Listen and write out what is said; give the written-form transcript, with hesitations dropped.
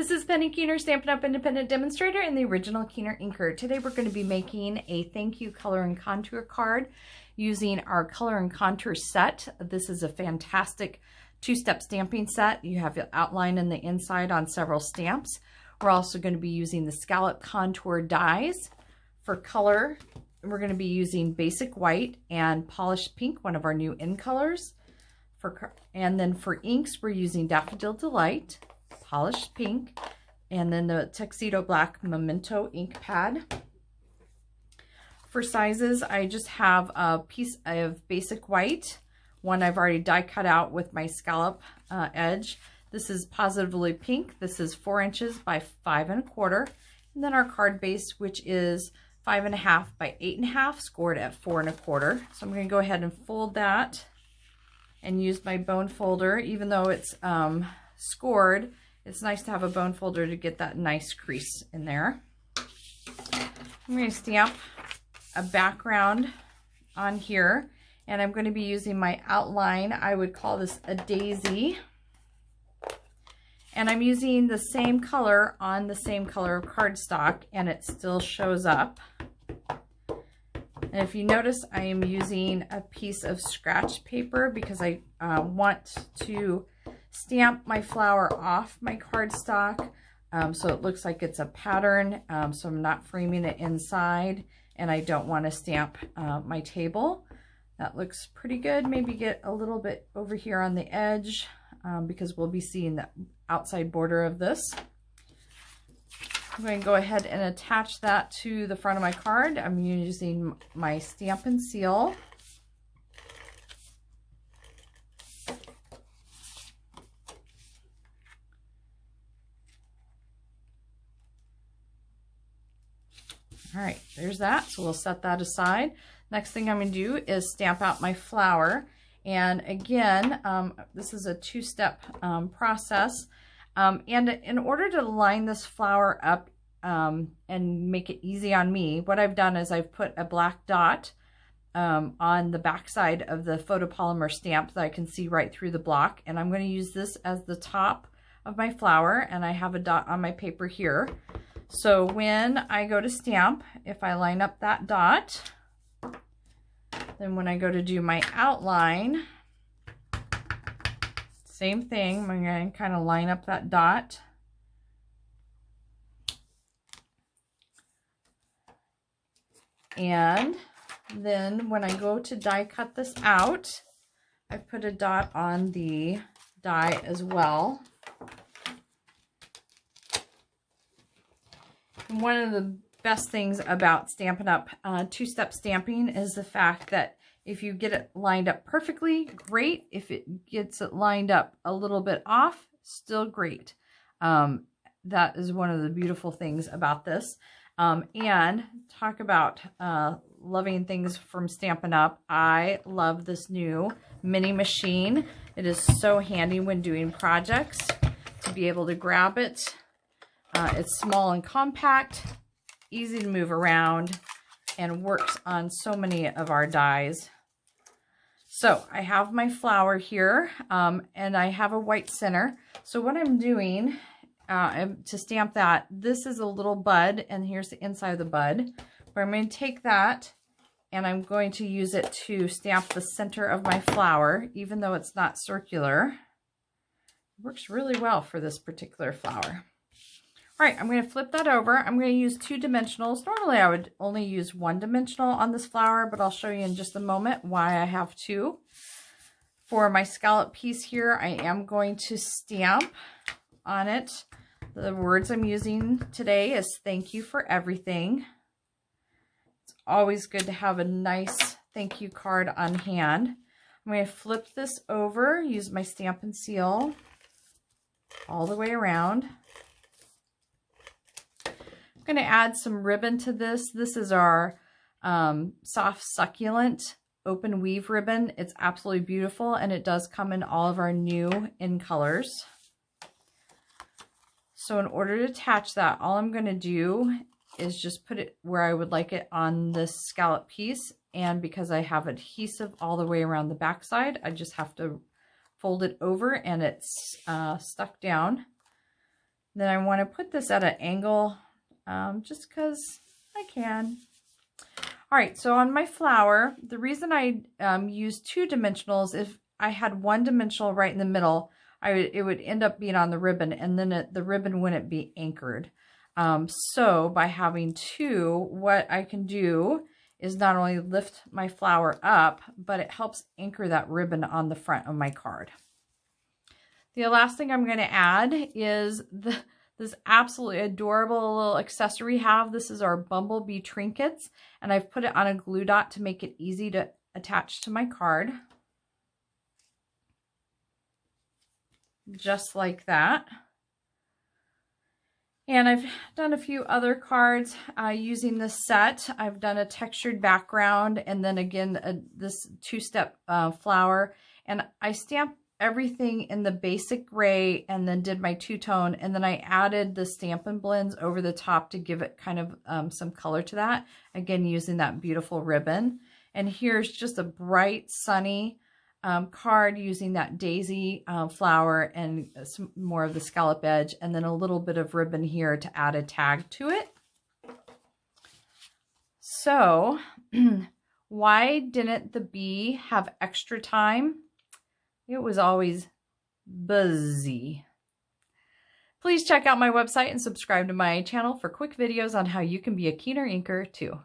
This is Penny Keener, Stampin' Up! Independent Demonstrator and the original Keener inker. Today we're going to be making a thank you color and contour card using our color and contour set. This is a fantastic two-step stamping set. You have your outline in the inside on several stamps. We're also going to be using the scallop contour dies. For color, we're going to be using basic white and polished pink, one of our new in colors. And then for inks, we're using Daffodil Delight, polished pink, and then the Tuxedo Black Memento ink pad. For sizes, I just have a piece of basic white, one I've already die cut out with my scallop edge. This is Positively Pink. This is 4 inches by 5 1/4. And then our card base, which is 5 1/2 by 8 1/2, scored at 4 1/4. So I'm going to go ahead and fold that and use my bone folder. Even though it's scored, it's nice to have a bone folder to get that nice crease in there. I'm going to stamp a background on here, and I'm going to be using my outline. I would call this a daisy. And I'm using the same color on the same color of cardstock, and it still shows up. And if you notice, I am using a piece of scratch paper because I want to stamp my flower off my cardstock so it looks like it's a pattern, so I'm not framing it inside, and I don't want to stamp my table. That looks pretty good. Maybe get a little bit over here on the edge because we'll be seeing the outside border of this. I'm going to go ahead and attach that to the front of my card. I'm using my Stampin' Seal. All right, there's that. So we'll set that aside. Next thing I'm going to do is stamp out my flower. And again, this is a two-step process. And in order to line this flower up and make it easy on me, what I've done is I've put a black dot on the back side of the photopolymer stamp that I can see right through the block. And I'm going to use this as the top of my flower, and I have a dot on my paper here. So when I go to stamp, if I line up that dot, then when I go to do my outline, same thing. I'm going to kind of line up that dot. And then when I go to die cut this out, I've put a dot on the die as well. And one of the best things about Stampin' Up! Two-step stamping is the fact that if you get it lined up perfectly, great. If it gets it lined up a little bit off, still great. That is one of the beautiful things about this. And talk about loving things from Stampin' Up! I love this new mini machine. It is so handy when doing projects to be able to grab it. It's small and compact, easy to move around, and works on so many of our dies. So I have my flower here, and I have a white center. So what I'm doing to stamp that, this is a little bud, and here's the inside of the bud. But I'm going to take that, and I'm going to use it to stamp the center of my flower, even though it's not circular. It works really well for this particular flower. All right, I'm going to flip that over. I'm going to use 2 dimensionals. Normally I would only use 1 dimensional on this flower, but I'll show you in just a moment why I have 2. For my scallop piece here, I am going to stamp on it. The words I'm using today is thank you for everything. It's always good to have a nice thank you card on hand. I'm going to flip this over, use my Stampin' Seal all the way around. I'm going to add some ribbon to this. This is our soft succulent open weave ribbon. It's absolutely beautiful, and it does come in all of our new in colors. So in order to attach that, all I'm going to do is just put it where I would like it on this scallop piece. And because I have adhesive all the way around the back side, I just have to fold it over and it's stuck down. Then I want to put this at an angle just because I can. All right, so on my flower, the reason I use 2 dimensionals, if I had 1 dimensional right in the middle, it would end up being on the ribbon, and then the ribbon wouldn't be anchored. So by having 2, what I can do is not only lift my flower up, but it helps anchor that ribbon on the front of my card. The last thing I'm going to add is this absolutely adorable little accessory we have. This is our bumblebee trinkets, and I've put it on a glue dot to make it easy to attach to my card. Just like that. And I've done a few other cards using this set. I've done a textured background, and then again this 2-step flower, and I stamped everything in the basic gray and then did my 2-tone, and then I added the Stampin' Blends over the top to give it kind of some color to that, again using that beautiful ribbon. And here's just a bright sunny card using that daisy flower and some more of the scallop edge, and then a little bit of ribbon here to add a tag to it. So why didn't the bee have extra time? It was always busy. Please check out my website and subscribe to my channel for quick videos on how you can be a keener inker too.